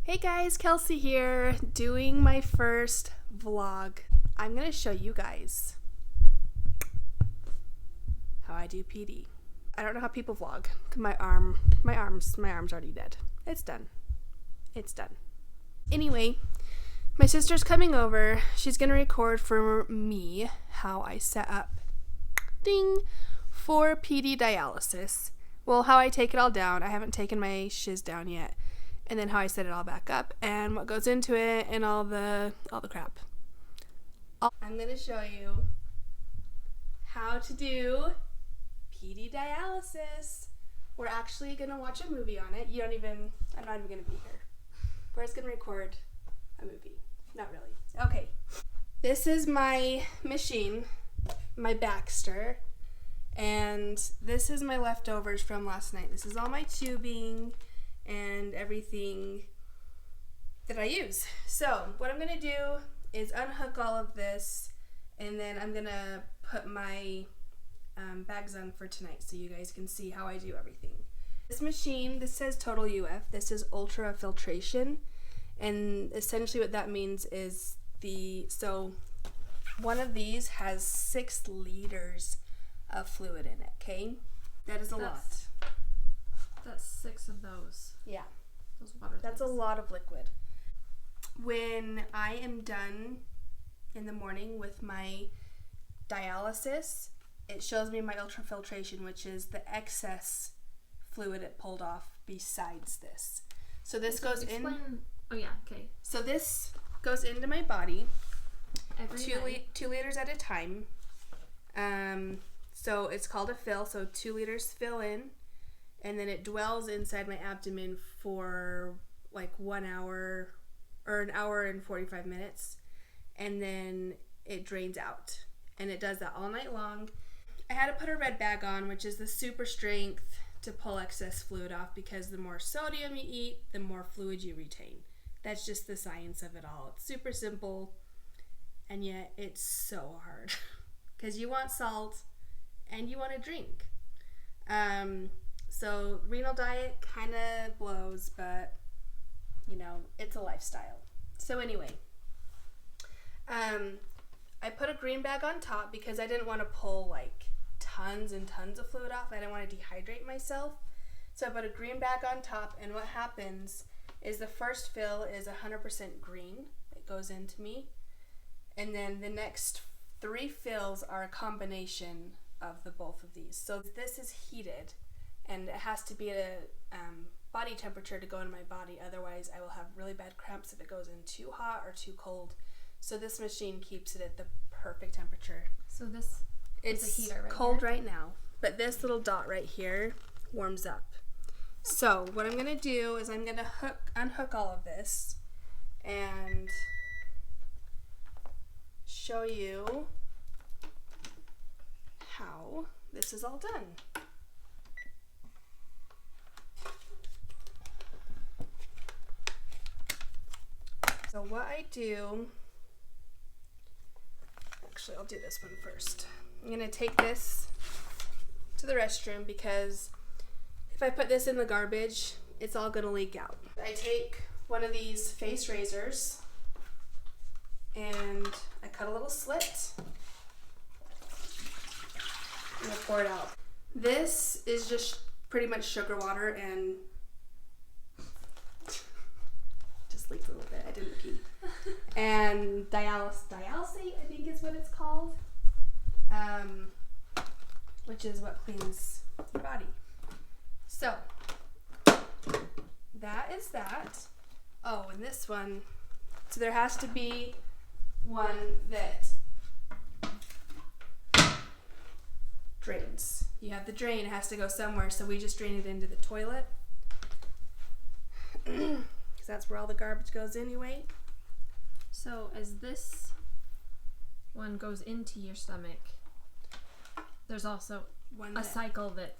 Hey guys, Kelsey here, doing my first vlog. I'm gonna show you guys how I do PD. I don't know how people vlog. My arm's already dead. It's done. Anyway, my sister's coming over. She's gonna record for me how I set up for PD dialysis. Well, how I take it all down. I haven't taken my shiz down yet. And then how I set it all back up and what goes into it and all the crap. I'm going to show you how to do PD dialysis. We're actually going to watch a movie on it. I'm not even going to be here. We're just going to record a movie. Not really. Okay. This is my machine, my Baxter, and this is my leftovers from last night. This is all my tubing and everything that I use. So what I'm going to do is unhook all of this, and then I'm going to put my bags on for tonight so you guys can see how I do everything. This machine, this says total UF. This is ultra filtration, and essentially what that means is so one of these has 6 liters of fluid in it, okay? That is a lot. That's 6 of those. Yeah. Those water That's things. a lot of liquid. When I am done in the morning with my dialysis, it shows me my ultrafiltration, which is the excess fluid it pulled off besides this. So this goes in. Oh yeah, okay. So this goes into my body. Every night. 2 liters at a time. So it's called a fill. So 2 liters fill in. And then it dwells inside my abdomen for like 1 hour or an hour and 45 minutes. And then it drains out. And it does that all night long. I had to put a red bag on, which is the super strength to pull excess fluid off, because the more sodium you eat, the more fluid you retain. That's just the science of it all. It's super simple, and yet it's so hard because you want salt and you want to drink. So renal diet kind of blows, but it's a lifestyle. So anyway, I put a green bag on top because I didn't want to pull like tons and tons of fluid off. I didn't want to dehydrate myself. So I put a green bag on top, and what happens is the first fill is 100% green. It goes into me. And then the next 3 fills are a combination of the both of these. So this is heated, and it has to be at a body temperature to go in my body. Otherwise, I will have really bad cramps if it goes in too hot or too cold. So this machine keeps it at the perfect temperature. So this is a heater right cold here. right now, but this little dot right here warms up. So what I'm going to do is I'm going to unhook all of this and show you how this is all done. So what I do, actually I'll do this one first. I'm going to take this to the restroom because if I put this in the garbage, it's all going to leak out. I take one of these face razors and I cut a little slit and I pour it out. This is just pretty much sugar water and just leaks a little bit. I didn't pee. And dialysate, I think is what it's called, which is what cleans your body. So that is that. Oh, and this one, so there has to be one that drains. You have the drain, it has to go somewhere, so we just drain it into the toilet because that's where all the garbage goes anyway. So as this one goes into your stomach, there's also a cycle that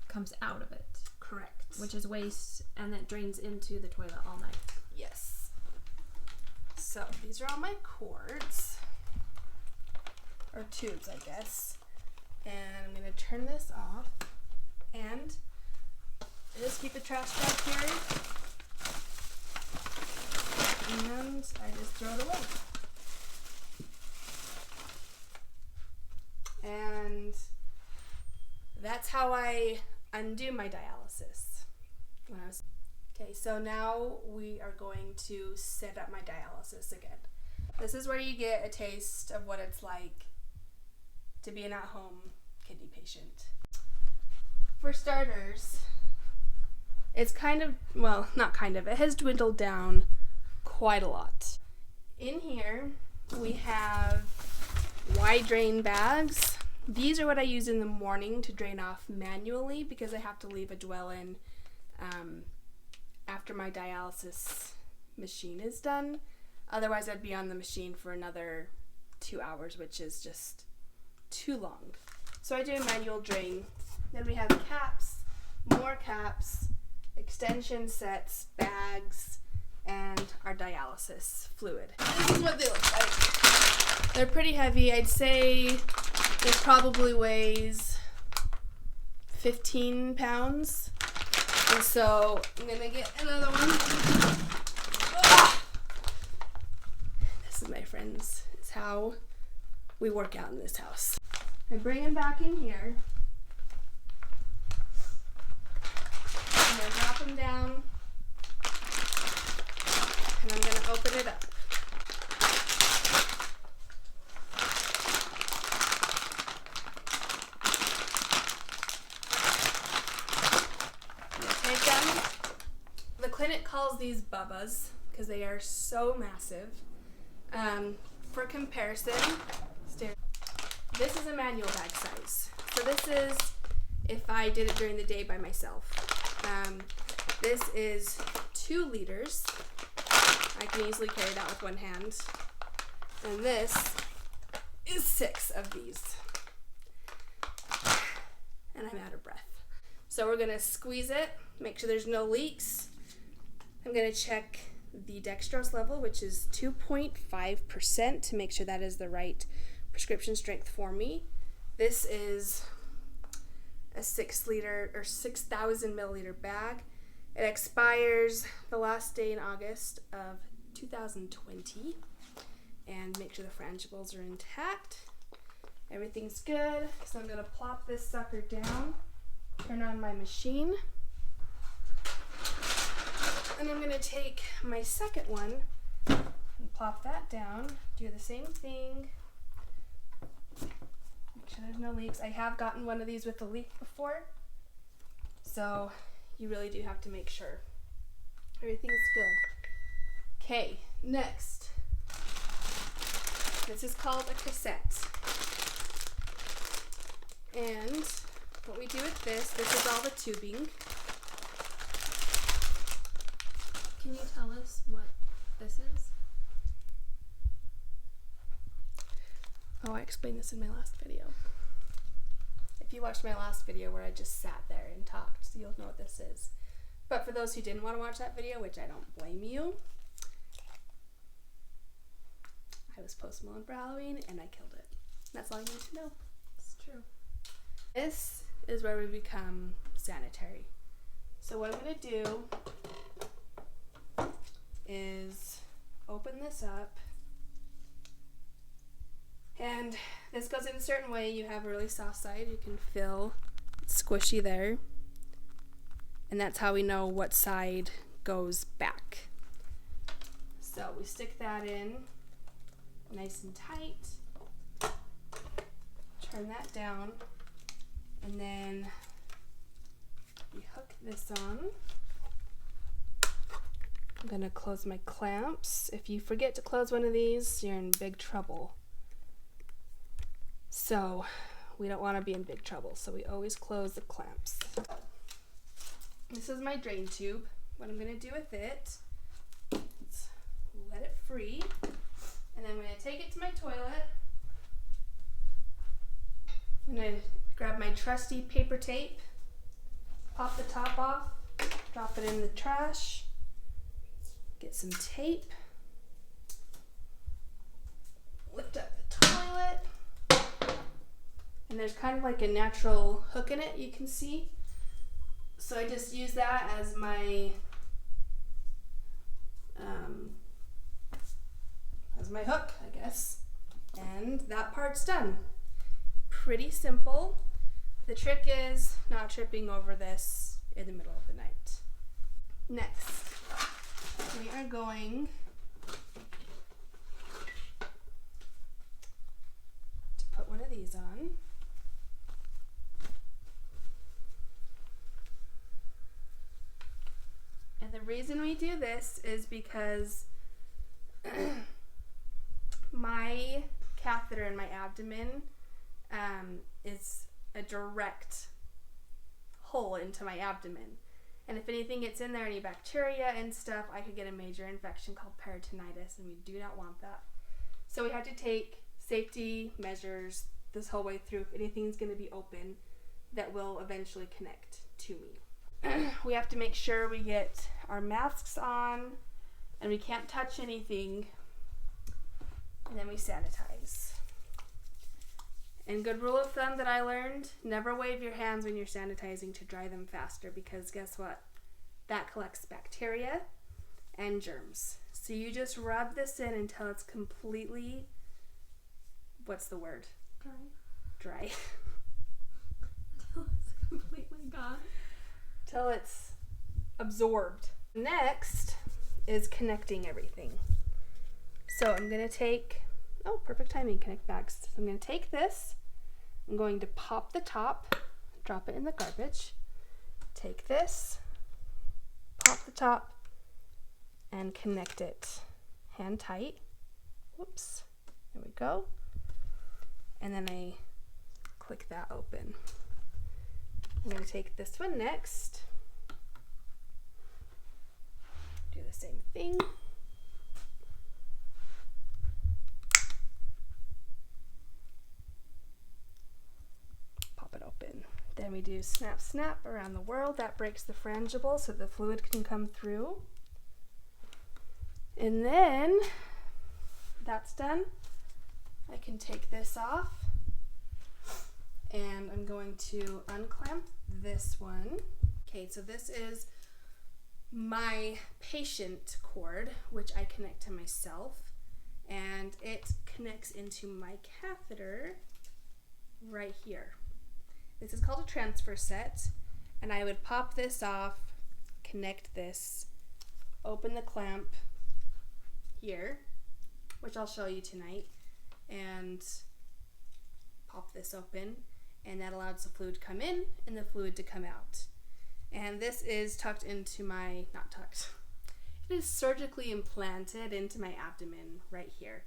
comes out of it. Correct. Which is waste, and that drains into the toilet all night. Yes. So these are all my cords, or tubes, I guess. And I'm going to turn this off, and just keep the trash bag here. and I just throw it away. And that's how I undo my dialysis. Okay, so now we are going to set up my dialysis again. This is where you get a taste of what it's like to be an at-home kidney patient. For starters, it's kind of, well, not kind of, it has dwindled down quite a lot. In here, we have wide drain bags. These are what I use in the morning to drain off manually because I have to leave a dwell-in after my dialysis machine is done. Otherwise, I'd be on the machine for another 2 hours, which is just too long. So I do a manual drain. Then we have caps, more caps, extension sets, bags, and our dialysis fluid. This is what they look like. They're pretty heavy. I'd say this probably weighs 15 pounds. And so I'm gonna get another one. This is my friends. It's how we work out in this house. I bring them back in here. I'm gonna drop them down. And I'm gonna open it up. Take them. The clinic calls these bubbas because they are so massive. For comparison, this is a manual bag size. So this is if I did it during the day by myself. This is 2 liters. I can easily carry that with one hand. And this is 6 of these. And I'm out of breath. So we're gonna squeeze it, make sure there's no leaks. I'm gonna check the dextrose level, which is 2.5% to make sure that is the right prescription strength for me. This is a 6,000 milliliter bag. It expires the last day in August of 2020. And make sure the frangibles are intact. Everything's good. So I'm gonna plop this sucker down, turn on my machine. And I'm gonna take my second one and plop that down, do the same thing. Make sure there's no leaks. I have gotten one of these with a leak before, so you really do have to make sure everything's good. Okay, next. This is called a cassette. And what we do with this is all the tubing. Can you tell us what this is? Oh, I explained this in my last video. If you watched my last video where I just sat there and talked, you'll know what this is. But for those who didn't want to watch that video, which I don't blame you, I was Post Malone for Halloween and I killed it. That's all you need to know. It's true. This is where we become sanitary. So what I'm going to do is open this up, and this goes in a certain way. You have a really soft side, you can feel it's squishy there, and that's how we know what side goes back. So we stick that in nice and tight, turn that down, and then we hook this on. I'm going to close my clamps. If you forget to close one of these, you're in big trouble. So we don't want to be in big trouble, so we always close the clamps. This is my drain tube. What I'm going to do with it is let it free, and then I'm going to take it to my toilet. I'm going to grab my trusty paper tape, pop the top off, drop it in the trash. Get some tape, lift up the toilet, and there's kind of like a natural hook in it, you can see. So I just use that as my my hook, I guess. And that part's done. Pretty simple. The trick is not tripping over this in the middle of the night. Next, we are going to put one of these on. And the reason we do this is because my catheter in my abdomen is a direct hole into my abdomen. And if anything gets in there, any bacteria and stuff, I could get a major infection called peritonitis, and we do not want that. So we have to take safety measures this whole way through. If anything's going to be open, that will eventually connect to me. We have to make sure we get our masks on, and we can't touch anything, and then we sanitize. And good rule of thumb that I learned, never wave your hands when you're sanitizing to dry them faster, because guess what? That collects bacteria and germs. So you just rub this in until it's completely, what's the word? Dry. Until it's completely gone. Till it's absorbed. Next is connecting everything. So I'm going to take, perfect timing, connect bags. So I'm going to take this, I'm going to pop the top, drop it in the garbage, take this, pop the top, and connect it hand tight. Whoops, there we go. And then I click that open. I'm going to take this one next, do the same thing. Pop it open. Then we do snap, snap around the world. That breaks the frangible so the fluid can come through. And then that's done. I can take this off. And I'm going to unclamp this one. Okay, so this is my patient cord, which I connect to myself, and it connects into my catheter right here. This is called a transfer set, and I would pop this off, connect this, open the clamp here, which I'll show you tonight, and pop this open. And that allows the fluid to come in and the fluid to come out. And this is tucked into my, not tucked, it is surgically implanted into my abdomen right here.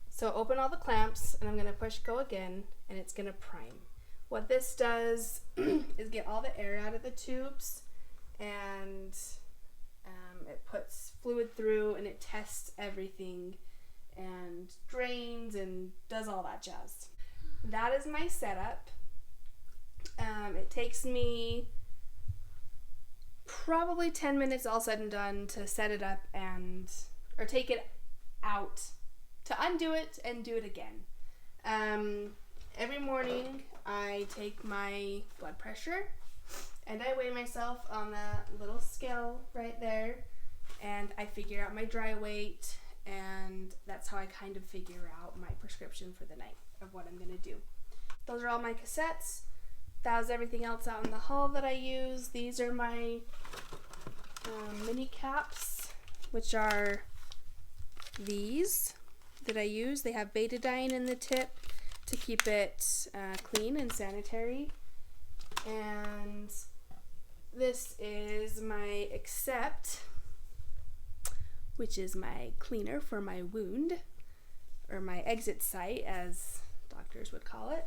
So open all the clamps, and I'm going to push go again, and it's going to prime. What this does is get all the air out of the tubes, and it puts fluid through, and it tests everything and drains and does all that jazz. That is my setup. It takes me probably 10 minutes all said and done to set it up or take it out, to undo it and do it again. Every morning I take my blood pressure and I weigh myself on that little scale right there, and I figure out my dry weight, and that's how I kind of figure out my prescription for the night of what I'm going to do. Those are all my cassettes. That was everything else out in the hall that I use. These are my mini caps, which are these that I use. They have betadine in the tip to keep it clean and sanitary. And this is my Accept, which is my cleaner for my wound, or my exit site, as doctors would call it.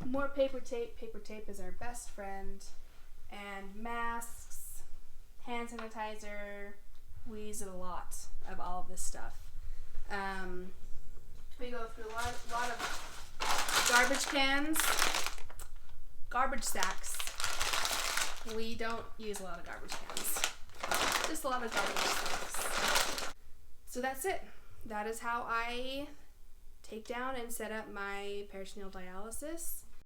More paper tape. Paper tape is our best friend. And masks, hand sanitizer. We use a lot of all of this stuff. We go through a lot of garbage cans, garbage sacks. We don't use a lot of garbage cans. Just a lot of garbage sacks. So that's it. That is how I take down and set up my peritoneal dialysis.